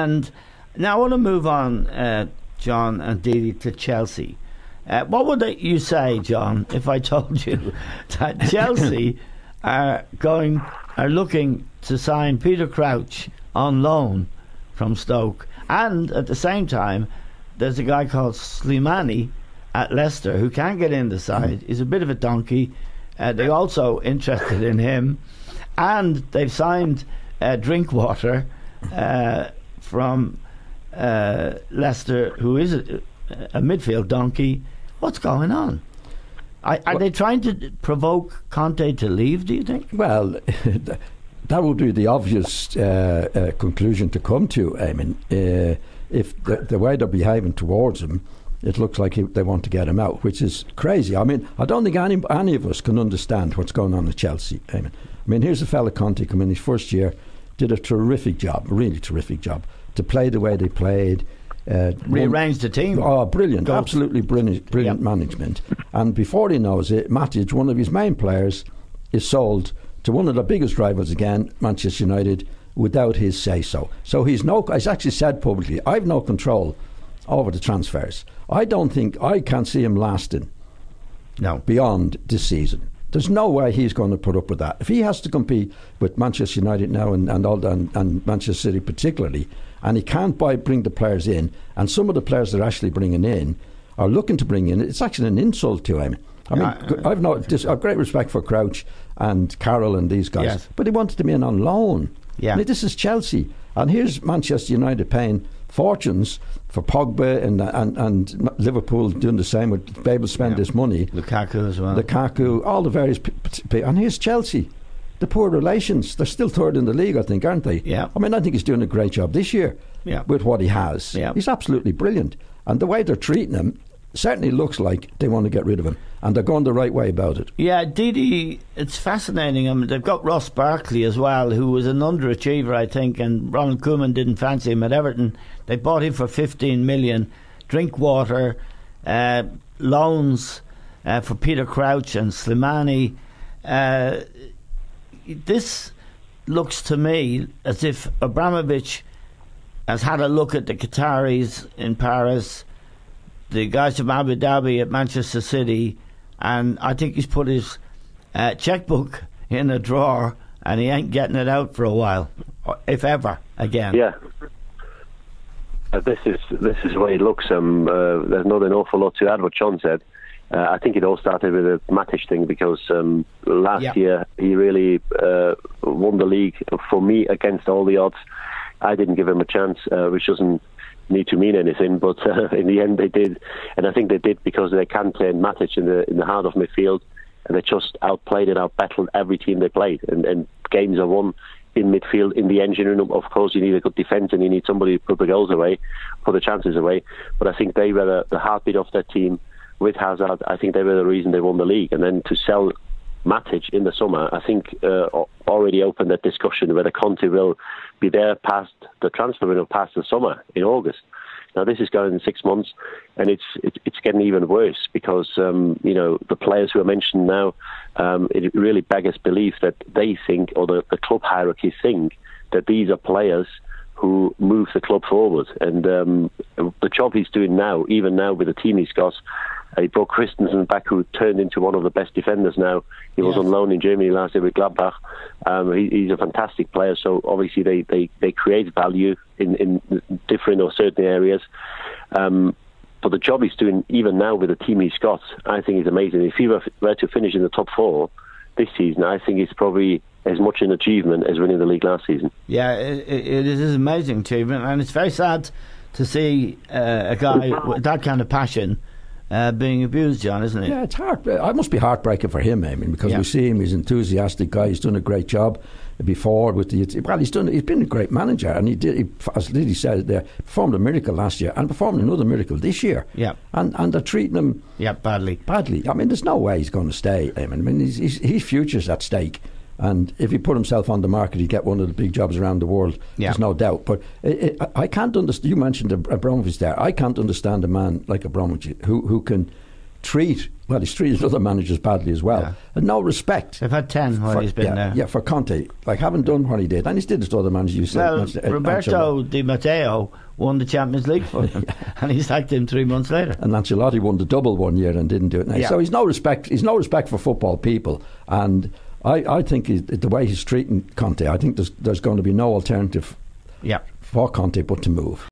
And now I want to move on, John and Didi, to Chelsea. What would you say, John, if I told you that Chelsea are looking to sign Peter Crouch on loan from Stoke, and at the same time there's a guy called Slimani at Leicester who can't get in the side. He's a bit of a donkey. They're also interested in him, and they've signed Drinkwater from Leicester, who is a midfield donkey. What's going on? Are they trying to provoke Conte to leave, do you think? Well, that would be the obvious conclusion to come to, Eamon. If the way they're behaving towards him, it looks like they want to get him out, which is crazy. I mean, I don't think any of us can understand what's going on at Chelsea, Eamon. I mean, here's a fella, Conte, come in his first year, did a terrific job, a really terrific job, to play the way they played. Rearranged the team. Oh, brilliant. Absolutely brilliant management. And before he knows it, Matic, one of his main players, is sold to one of the biggest rivals again, Manchester United, without his say-so. So he's actually said publicly, I've no control over the transfers. I can't see him lasting beyond this season. There's no way he's going to put up with that. If he has to compete with Manchester United now and Manchester City particularly, and he can't bring the players in, and some of the players they're actually bringing in are looking to bring in, it's actually an insult to him. I mean, I've great respect for Crouch and Carroll and these guys, yes, but he wanted them in on loan. Yeah. I mean, this is Chelsea, and here's Manchester United paying fortunes for Pogba and Liverpool doing the same. With be able to spend this money. Lukaku as well. Lukaku, all the various and here's Chelsea. The poor relations, they're still third in the league, I think, aren't they? Yeah. I mean, I think he's doing a great job this year with what he has. Yeah. He's absolutely brilliant. And the way they're treating him certainly looks like they want to get rid of him. And they're going the right way about it. Yeah, Didi, it's fascinating. I mean, they've got Ross Barkley as well, who was an underachiever, I think, and Ronald Koeman didn't fancy him at Everton. They bought him for 15 million. Drinkwater, loans for Peter Crouch and Slimani. This looks to me as if Abramovich has had a look at the Qataris in Paris, the guys from Abu Dhabi at Manchester City, and I think he's put his checkbook in a drawer and he ain't getting it out for a while, if ever again. Yeah. This is the way it looks. There's not an awful lot to add what John said. I think it all started with the Matic thing because last year he really won the league for me against all the odds. I didn't give him a chance, which doesn't need to mean anything, but in the end they did, and I think they did because they can play Matic in the heart of midfield, and they just outplayed and outbattled every team they played, and games are won in midfield, in the engine room. Of course, you need a good defence and you need somebody to put the goals away, put the chances away. But I think they were the heartbeat of that team. With Hazard, I think they were the reason they won the league. And then to sell Matic in the summer, I think already opened that discussion whether Conte will be there past the transfer window, past the summer in August. Now this is going in 6 months, and it's getting even worse because the players who are mentioned now, it really beggars belief that they think, or the club hierarchy think, that these are players who move the club forward. And the job he's doing now, even now with the team he's got, he brought Christensen back, who turned into one of the best defenders now. He was on loan in Germany last year with Gladbach. He's a fantastic player, so obviously they create value in different or certain areas. But the job he's doing, even now with the team he's got, I think is amazing. If he were to finish in the top four this season, I think it's probably as much an achievement as winning the league last season. Yeah, it is an amazing achievement, and it's very sad to see a guy with that kind of passion being abused, John, isn't it? Yeah, it's hard. It must be heartbreaking for him, I mean, because we see him, he's an enthusiastic guy, he's done a great job before with he's been a great manager, and he as Lily said there, performed a miracle last year and performed another miracle this year. Yeah. And they're treating him badly. I mean, there's no way he's going to stay. I mean, his future's at stake. And if he put himself on the market, he'd get one of the big jobs around the world. Yeah. There's no doubt. But I can't understand. You mentioned Abramovich there. I can't understand a man like Abramovich who can treat Well, he's treated other managers badly as well. Yeah. And no respect. They've had 10 while he's been there. Yeah, for Conte. Like, haven't done what he did. And he's did it to other managers. You said, well, Roberto Di Matteo won the Champions League for him. And he sacked him 3 months later. And Ancelotti won the double one year and didn't do it now. Yeah. So he's no respect for football people. And I think the way he's treating Conte, I think there's going to be no alternative for Conte but to move.